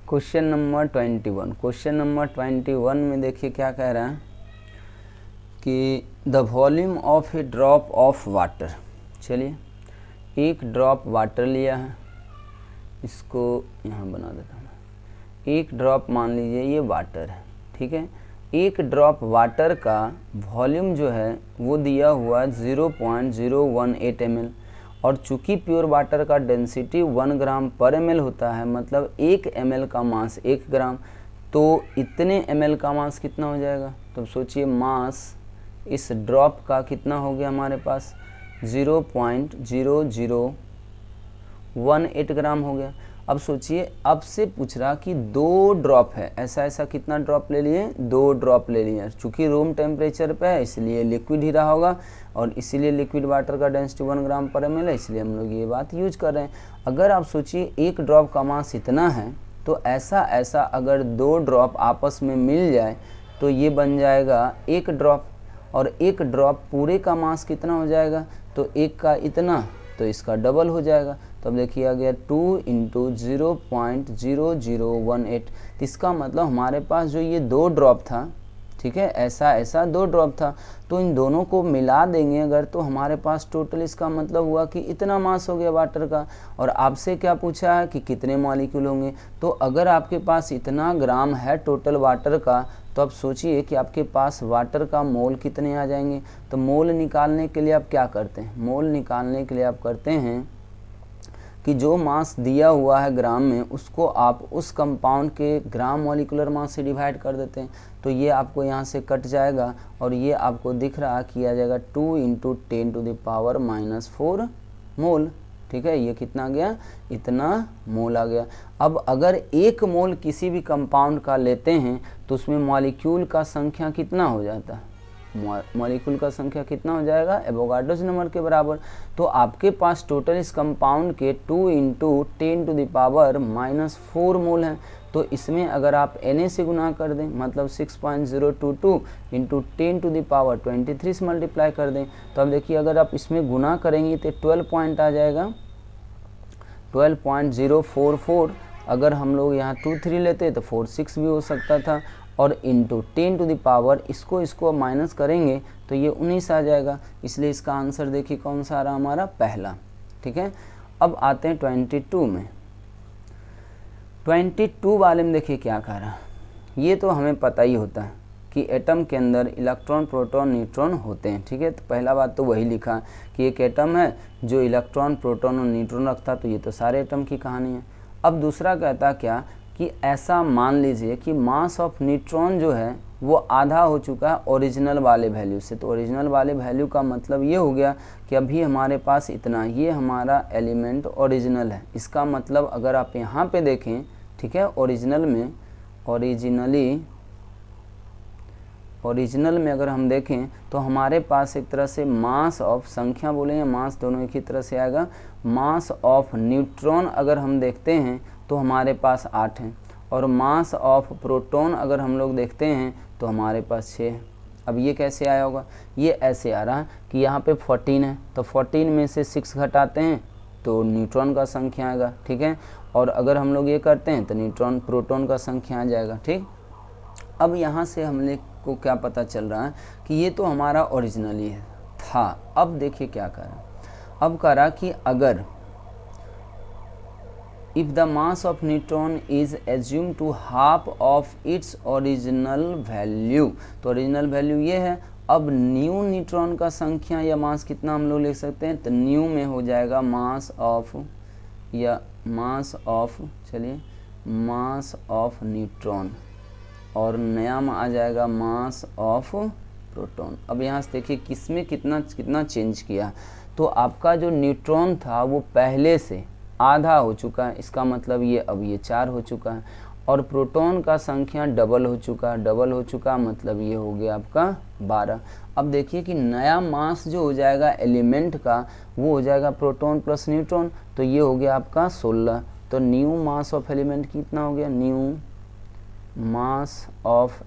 Question number 21। Question number 21 में देखिए क्या कह रहा है कि the volume of A drop of water. चलिए, एक ड्रॉप वाटर लिया है, इसको यहाँ बना देता हूँ। एक ड्रॉप मान लीजिए ये वाटर है, ठीक है। एक ड्रॉप वाटर का वॉल्यूम जो है वो दिया हुआ 0.018 ml, और चूँकि प्योर वाटर का डेंसिटी 1 ग्राम पर ml होता है, मतलब 1 ml का मास 1 ग्राम, तो इतने ml का मास कितना हो जाएगा। तो सोचिए मास इस ड्रॉप का कितना हो गया हमारे पास 0.0018 ग्राम हो गया। अब सोचिए, अब से पूछ रहा कि 2 ड्रॉप है, ऐसा कितना ड्रॉप ले लिए, 2 ड्रॉप ले लिए। चूँकि रूम टेम्परेचर पे है इसलिए लिक्विड ही रहा होगा, और इसीलिए लिक्विड वाटर का डेंसिटी 1 ग्राम पर ml है, इसलिए हम लोग ये बात यूज कर रहे हैं। अगर आप सोचिए एक ड्रॉप का मास इतना है, तो ऐसा अगर 2 ड्रॉप आपस में मिल जाए तो ये बन जाएगा 1 ड्रॉप, और 1 ड्रॉप पूरे का मास कितना हो जाएगा, तो 1 का इतना, तो इसका डबल हो जाएगा। तो अब देखिए आ गया 2 × 0.0018। तो इसका मतलब हमारे पास जो ये 2 ड्रॉप था, ठीक है, ऐसा 2 ड्रॉप था, तो इन दोनों को मिला देंगे अगर, तो हमारे पास टोटल इसका मतलब हुआ कि इतना मास हो गया वाटर का। और आपसे क्या पूछा है कि कितने मॉलिक्यूल होंगे। तो अगर आपके पास इतना ग्राम है टोटल वाटर का, तो आप सोचिए कि आपके पास वाटर का मोल कितने आ जाएंगे। तो मोल निकालने के लिए आप क्या करते हैं, मोल निकालने के लिए आप करते हैं कि जो मास दिया हुआ है ग्राम में, उसको आप उस कंपाउंड के ग्राम मॉलिक्यूलर मास से डिवाइड कर देते हैं। तो ये आपको यहाँ से कट जाएगा, और ये आपको दिख रहा किया जाएगा 2 × 10⁻⁻⁴ मोल, ठीक है। ये कितना आ गया, इतना मोल आ गया। अब अगर 1 मोल किसी भी कंपाउंड का लेते हैं तो उसमें मॉलिक्यूल का संख्या कितना हो जाता है, मॉलिक्यूल का संख्या कितना हो जाएगा, एवोगाड्रोस नंबर के बराबर। तो आपके पास टोटल इस कंपाउंड के 2 × 10⁻⁻⁴ मोल हैं। तो इसमें अगर आप Na से गुना कर दें, मतलब 6.022 × 10⁻23 से मल्टीप्लाई कर दें, तो अब देखिए अगर आप इसमें गुना करेंगे तो 12 पॉइंट आ जाएगा, 12.044। अगर हम लोग यहाँ 2 3 लेते तो 46 भी हो सकता था, और इंटू 10⁻, इसको माइनस करेंगे तो ये 19 आ जाएगा। इसलिए इसका आंसर देखिए कौन सा आ रहा हमारा, पहला, ठीक है। अब आते हैं 22 में। 22 वाले में देखिए क्या कह रहा है। ये तो हमें पता ही होता है कि एटम के अंदर इलेक्ट्रॉन, प्रोटॉन, न्यूट्रॉन होते हैं, ठीक है। तो पहला बात तो वही लिखा कि एक एटम है जो इलेक्ट्रॉन, प्रोटॉन और न्यूट्रॉन रखता, तो ये तो सारे एटम की कहानी है। अब दूसरा कहता क्या कि ऐसा मान लीजिए कि मास ऑफ न्यूट्रॉन जो है वो आधा हो चुका है ओरिजिनल वाले वैल्यू से। तो ओरिजिनल वाले वैल्यू का मतलब ये हो गया कि अभी हमारे पास इतना, ये हमारा एलिमेंट ओरिजिनल है। इसका मतलब अगर आप यहाँ पे देखें, ठीक है, ओरिजिनल में अगर हम देखें तो हमारे पास एक तरह से मास ऑफ, संख्या बोलेंगे मास दोनों एक ही तरह से आएगा। मास ऑफ न्यूट्रॉन अगर हम देखते हैं तो हमारे पास 8 है, और मास ऑफ प्रोटॉन अगर हम लोग देखते हैं तो हमारे पास 6 है। अब ये कैसे आया होगा, ये ऐसे आ रहा है कि यहाँ पे 14 है, तो 14 में से 6 घटाते हैं तो न्यूट्रॉन का संख्या आएगा, ठीक है। और अगर हम लोग ये करते हैं तो न्यूट्रॉन, प्रोटॉन का संख्या आ जाएगा, ठीक। अब यहाँ से हमने को क्या पता चल रहा है कि ये तो हमारा ओरिजिनल ही था। अब देखिए क्या कर रहा, अब कह रहा कि अगर if the mass of neutron is assumed to half of its original value, तो ओरिजिनल वैल्यू ये है। अब न्यू न्यूट्रॉन का संख्या या मास कितना हम लोग लिख सकते हैं, तो न्यू में हो जाएगा मास ऑफ, या मास ऑफ, चलिए मास ऑफ न्यूट्रॉन, और नया में आ जाएगा मास ऑफ प्रोटॉन। अब यहाँ से देखिए किसमें कितना चेंज किया। तो आपका जो न्यूट्रॉन था वो पहले से आधा हो चुका है, इसका मतलब ये अब ये 4 हो चुका है, और प्रोटॉन का संख्या डबल हो चुका मतलब ये हो गया आपका 12। अब देखिए कि नया मास जो हो जाएगा एलिमेंट का वो हो जाएगा प्रोटॉन प्लस न्यूट्रॉन, तो ये हो गया आपका 16। तो न्यू मास ऑफ एलिमेंट कितना हो गया, न्यू मास ऑफ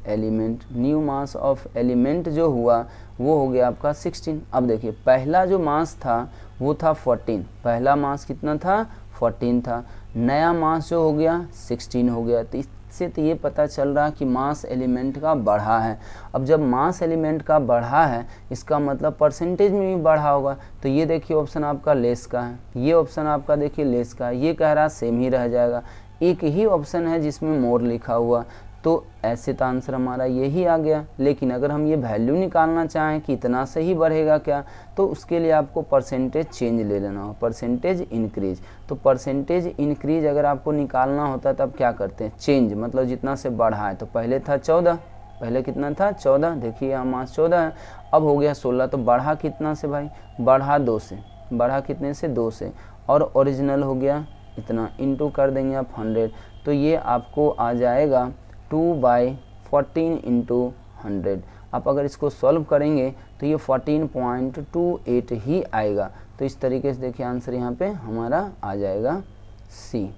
एलिमेंट जो हुआ वो हो गया आपका 16। अब देखिए पहला जो मास था वो था 14, पहला मास कितना था 14 था, नया मास जो हो गया 16 हो गया। तो इससे तो ये पता चल रहा कि मास एलिमेंट का बढ़ा है। अब जब मास एलिमेंट का बढ़ा है इसका मतलब परसेंटेज में भी बढ़ा होगा। तो ये देखिए ऑप्शन आपका लेस का है, ये ऑप्शन आपका देखिए लेस का है, ये कह रहा सेम ही रह जाएगा। एक ही ऑप्शन है जिसमें मोर लिखा हुआ, तो ऐसे तो आंसर हमारा यही आ गया। लेकिन अगर हम ये वैल्यू निकालना चाहें कि इतना से ही बढ़ेगा क्या, तो उसके लिए आपको परसेंटेज चेंज ले लेना हो, परसेंटेज इंक्रीज। तो परसेंटेज इंक्रीज अगर आपको निकालना होता है तब क्या करते हैं, चेंज मतलब जितना से बढ़ा है। तो पहले था 14, पहले कितना था 14, देखिए यहाँ मास 14 है, अब हो गया 16, तो बढ़ा कितना से भाई, बढ़ा 2 से, बढ़ा कितने से 2 से, और ओरिजिनल हो गया इतना, इंटू कर देंगे आप 100। तो ये आपको आ जाएगा 2/14 इंटू 100। आप अगर इसको सॉल्व करेंगे तो ये 14.28 ही आएगा। तो इस तरीके से देखिए आंसर यहाँ पे हमारा आ जाएगा सी।